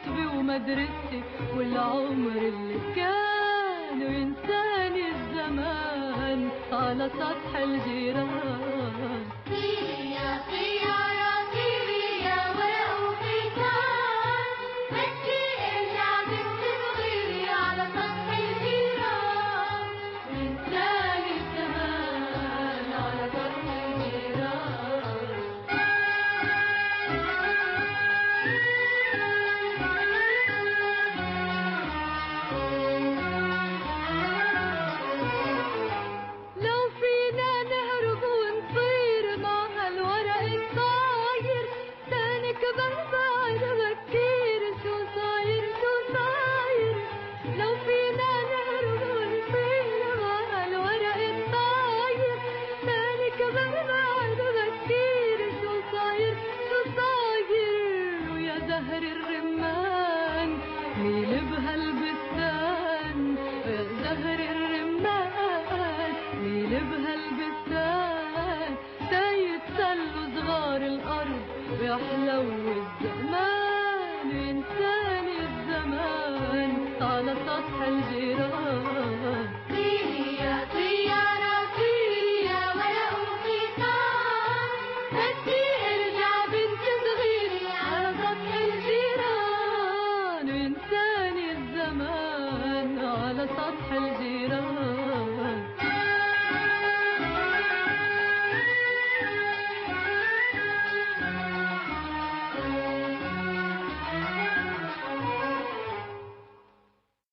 كتبي ومدرستي والعمر اللي كان، وينساني الزمان على سطح الجيران. طيري يا طيارة طيري يا ورق وقيثان، بدي ارجع بنت صغيري على سطح الجيران. وينساني الزمان على سطح الجيران. لو فينا نهرب ونطير مع هالورق الطاير، تاني كبر بعد بكير شو صاير شو صاير. لو فينا نهرب ونطير مع هالورق الطاير، تاني كبر بعد بكير شو صاير شو صاير. ويا زهر الرمان ميل بهالبستان، ويا زهر الرمان ميل بهالبستان، تيتسلوا صغار الأرض ويحلو الزمان، وينساني الزمان على سطح الجيران. طيري يا طيارة طيري يا ورق وقيثان، بدي ارجع بنت صغيري على سطح الجيران، وينساني الزمان على سطح الجيران.